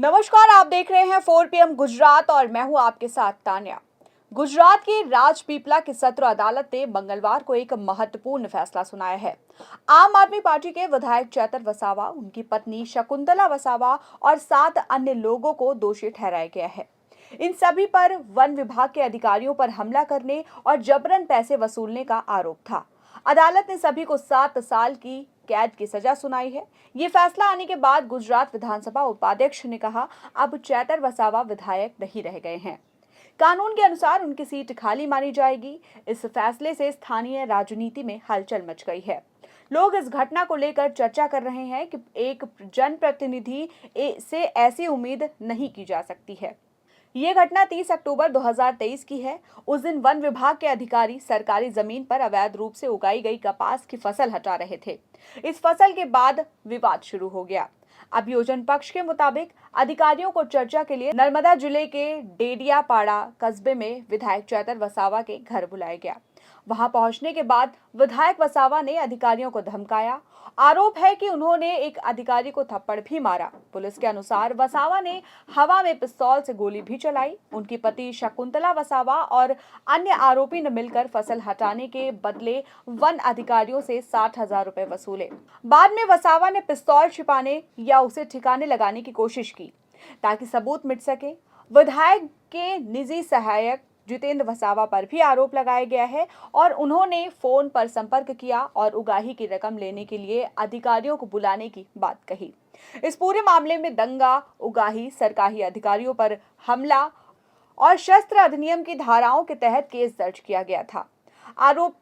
नमस्कार, आप देख रहे हैं 4 PM गुजरात और मैं हूं आपके साथ तान्या। गुजरात की राजपीपला की सत्र अदालत ने मंगलवार को एक महत्वपूर्ण फैसला सुनाया है। आम आदमी पार्टी के विधायक चेतर वसावा, उनकी पत्नी शकुंतला वसावा और 7 अन्य लोगों को दोषी ठहराया गया है। इन सभी पर वन विभाग के अधिकारियों पर हमला करने और जबरन पैसे वसूलने का आरोप था। अदालत ने सभी को 7 साल की कैद की सजा सुनाई है। ये फैसला आने के बाद गुजरात विधानसभा उपाध्यक्ष ने कहा, अब चेतर वसावा विधायक नहीं रह गए हैं। कानून के अनुसार उनकी सीट खाली मानी जाएगी। इस फैसले से स्थानीय राजनीति में हलचल मच गई है। लोग इस घटना को लेकर चर्चा कर रहे हैं कि एक जनप्रतिनिधि से ऐसी उम्मीद नहीं की जा सकती है। ये घटना 30 अक्टूबर 2023 की है। उस दिन वन विभाग के अधिकारी सरकारी जमीन पर अवैध रूप से उगाई गई कपास की फसल हटा रहे थे। इस फसल के बाद विवाद शुरू हो गया। अभियोजन पक्ष के मुताबिक अधिकारियों को चर्चा के लिए नर्मदा जिले के डेडियापाड़ा कस्बे में विधायक चेतर वसावा के घर बुलाया गया। वहां पहुंचने के बाद विधायक वसावा ने अधिकारियों को धमकाया। आरोप है कि उन्होंने एक अधिकारी को थप्पड़ भी मारा। पुलिस के अनुसार वसावा ने हवा में पिस्तौल से गोली भी चलाई। उनकी पति शकुंतला वसावा और अन्य आरोपी ने मिलकर फसल हटाने के बदले वन अधिकारियों से 60,000 रुपए वसूले। बाद में वसावा ने पिस्तौल छिपाने या उसे ठिकाने लगाने की कोशिश की ताकि सबूत मिट सके। विधायक के निजी सहायक जितेंद्र वसावा पर भी आरोप लगाया गया है और उन्होंने फोन पर संपर्क किया और उगाही की रकम लेने के लिए अधिकारियों को बुलाने की बात कही। इस पूरे मामले में दंगा, उगाही, सरकारी अधिकारियों पर हमला और शस्त्र अधिनियम की धाराओं के तहत केस दर्ज किया गया था। आरोप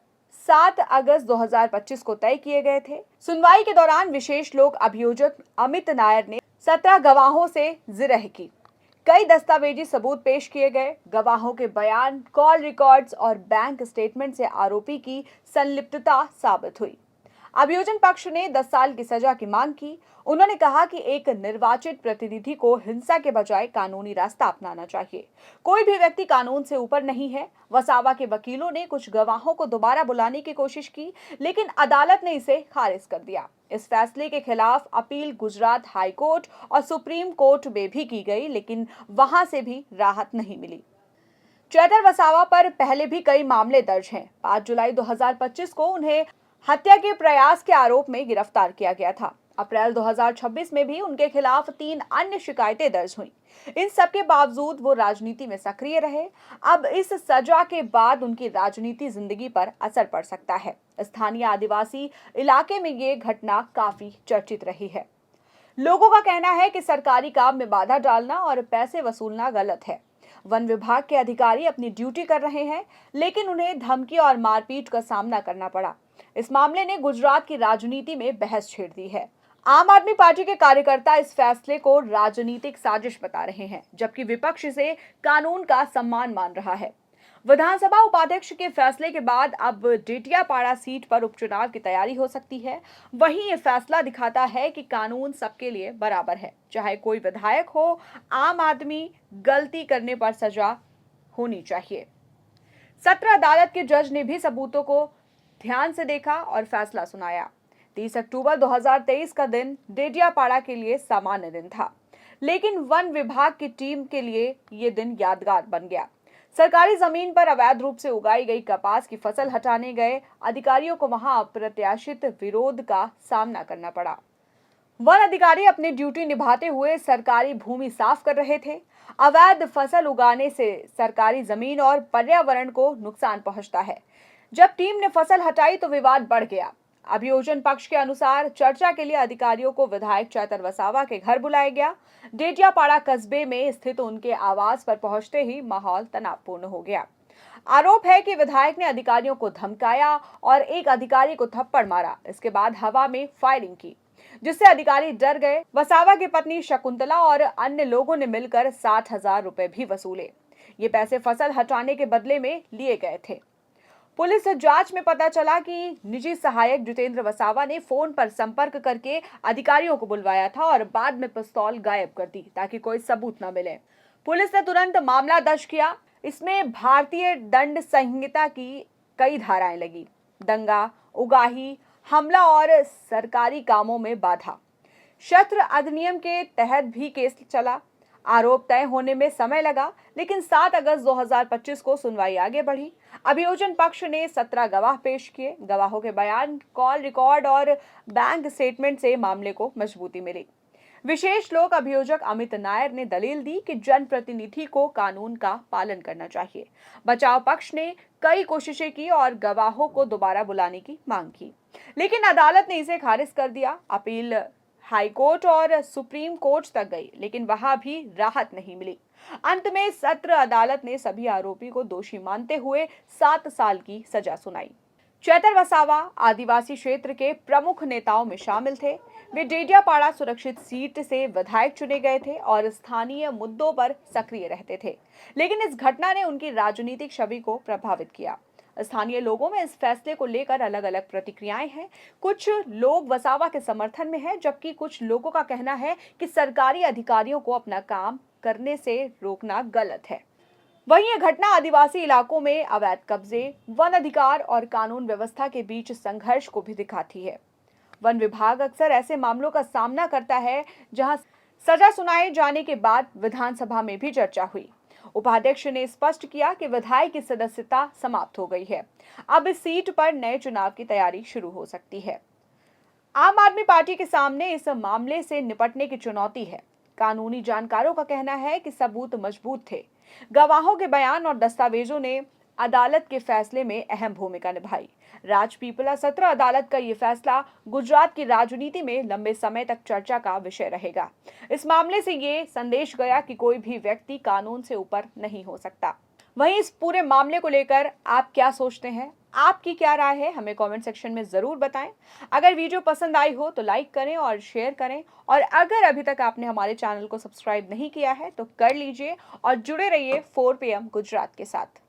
7 अगस्त 2025 को तय किए गए थे। सुनवाई के दौरान विशेष लोक अभियोजक अमित नायर ने 17 गवाहों से जिरह की। कई दस्तावेजी सबूत पेश किए गए। गवाहों के बयान, कॉल रिकॉर्ड्स और बैंक स्टेटमेंट से आरोपी की संलिप्तता साबित हुई। अभियोजन पक्ष ने 10 साल की सजा की मांग की। उन्होंने कहा कि एक निर्वाचित प्रतिनिधि को हिंसा के बजाय कानूनी रास्ता अपनाना चाहिए। कोई भी व्यक्ति कानून से ऊपर नहीं है। वसावा के वकीलों ने कुछ गवाहों को दोबारा बुलाने की कोशिश की, लेकिन अदालत ने इसे खारिज कर दिया। इस फैसले के खिलाफ अपील गुजरात हाई कोर्ट और सुप्रीम कोर्ट में भी की गई, लेकिन वहां से भी राहत नहीं मिली। चेतर वसावा पर पहले भी कई मामले दर्ज हैं। 5 जुलाई 2025 को उन्हें हत्या के प्रयास के आरोप में गिरफ्तार किया गया था। अप्रैल 2026 में भी उनके खिलाफ 3 अन्य शिकायतें दर्ज हुईं। इन सब के बावजूद वो राजनीति में सक्रिय रहे। अब इस सजा के बाद उनकी राजनीति जिंदगी पर असर पड़ सकता है। स्थानीय आदिवासी इलाके में ये घटना काफी चर्चित रही है। लोगों का कहना है कि सरकारी काम में बाधा डालना और पैसे वसूलना गलत है। वन विभाग के अधिकारी अपनी ड्यूटी कर रहे हैं, लेकिन उन्हें धमकी और मारपीट का सामना करना पड़ा। इस मामले ने गुजरात की राजनीति में बहस छेड़ दी है। आम आदमी पार्टी के कार्यकर्ता इस फैसले को राजनीतिक साजिश बता रहे हैं, जबकि विपक्ष इसे कानून का सम्मान मान रहा है। विधानसभा उपाध्यक्ष के फैसले के बाद अब डेडियापाड़ा सीट पर उपचुनाव की तैयारी हो सकती है। वहीं ये फैसला दिखाता है कि कानून सबके लिए बराबर है, चाहे कोई विधायक हो। आम आदमी गलती करने पर सजा होनी चाहिए। सत्र अदालत के जज ने भी सबूतों को ध्यान से देखा और फैसला सुनाया। 30 अक्टूबर 2023 का दिन डेडियापाड़ा के लिए सामान्य दिन था, लेकिन वन विभाग की टीम के लिए ये दिन यादगार बन गया। सरकारी जमीन पर अवैध रूप से उगाई गई कपास की फसल हटाने गए अधिकारियों को वहां अप्रत्याशित विरोध का सामना करना पड़ा। वन अधिकारी अपनी ड्यूटी निभाते हुए सरकारी भूमि साफ कर रहे थे। अवैध फसल उगाने से सरकारी जमीन और पर्यावरण को नुकसान पहुंचता है। जब टीम ने फसल हटाई तो विवाद बढ़ गया। अभियोजन पक्ष के अनुसार चर्चा के लिए अधिकारियों को विधायक चेतर वसावा के घर बुलाया गया। डेडियापाड़ा कस्बे में स्थित उनके आवास पर पहुंचते ही माहौल तनावपूर्ण हो गया। आरोप है कि विधायक ने अधिकारियों को धमकाया और एक अधिकारी को थप्पड़ मारा। इसके बाद हवा में फायरिंग की, जिससे अधिकारी डर गए। वसावा की पत्नी शकुंतला और अन्य लोगों ने मिलकर 60,000 रुपए भी वसूले। ये पैसे फसल हटाने के बदले में लिए गए थे। पुलिस जांच में पता चला कि निजी सहायक जितेंद्र वसावा ने फोन पर संपर्क करके अधिकारियों को बुलवाया था और बाद में पिस्तौल गायब कर दी ताकि कोई सबूत न मिले। पुलिस ने तुरंत मामला दर्ज किया। इसमें भारतीय दंड संहिता की कई धाराएं लगी। दंगा, उगाही, हमला और सरकारी कामों में बाधा। शस्त्र अधिनियम के तहत भी केस चला। आरोप तय होने में समय लगा, लेकिन 7 अगस्त 2025 को सुनवाई आगे बढ़ी। अभियोजन पक्ष ने 17 गवाह पेश किए। गवाहों के बयान, कॉल रिकॉर्ड और बैंक स्टेटमेंट से मामले को मजबूती मिली। विशेष लोक अभियोजक अमित नायर ने दलील दी कि जनप्रतिनिधि को कानून का पालन करना चाहिए। बचाव पक्ष ने कई कोशिशें की और गवाहों को दोबारा बुलाने की मांग की, लेकिन अदालत ने इसे खारिज कर दिया। अपील हाई कोर्ट और सुप्रीम कोर्ट तक गई, लेकिन वहां भी राहत नहीं मिली। अंत में सत्र अदालत ने सभी आरोपी को दोषी मानते हुए 7 साल की सजा सुनाई। चैतर वसावा आदिवासी क्षेत्र के प्रमुख नेताओं में शामिल थे। वे डेडियापाड़ा सुरक्षित सीट से विधायक चुने गए थे और स्थानीय मुद्दों पर सक्रिय रहते थे, लेकिन इस घटना ने उनकी राजनीतिक छवि को प्रभावित किया। स्थानीय लोगों में इस फैसले को लेकर अलग अलग प्रतिक्रियाएं हैं। कुछ लोग वसावा के समर्थन में हैं, जबकि कुछ लोगों का कहना है कि सरकारी अधिकारियों को अपना काम करने से रोकना गलत है। वहीं यह घटना आदिवासी इलाकों में अवैध कब्जे, वन अधिकार और कानून व्यवस्था के बीच संघर्ष को भी दिखाती है। वन विभाग अक्सर ऐसे मामलों का सामना करता है जहां सजा सुनाए जाने के बाद विधानसभा में भी चर्चा हुई। उपाध्यक्ष ने स्पष्ट किया कि विधायक की सदस्यता समाप्त हो गई है। अब इस सीट पर नए चुनाव की तैयारी शुरू हो सकती है। आम आदमी पार्टी के सामने इस मामले से निपटने की चुनौती है। कानूनी जानकारों का कहना है कि सबूत मजबूत थे। गवाहों के बयान और दस्तावेजों ने अदालत के फैसले में अहम भूमिका निभाई। राजपीपला सत्र अदालत का ये फैसला गुजरात की राजनीति में लंबे समय तक चर्चा का विषय रहेगा। इस मामले से ये संदेश गया कि कोई भी व्यक्ति कानून से ऊपर नहीं हो सकता। वहीं इस पूरे मामले को लेकर आप क्या सोचते हैं? आपकी क्या राय है? हमें कमेंट सेक्शन में जरूर बताएं। अगर वीडियो पसंद आई हो तो लाइक करें और शेयर करें, और अगर अभी तक आपने हमारे चैनल को सब्सक्राइब नहीं किया है तो कर लीजिए और जुड़े रहिए 4 PM गुजरात के साथ।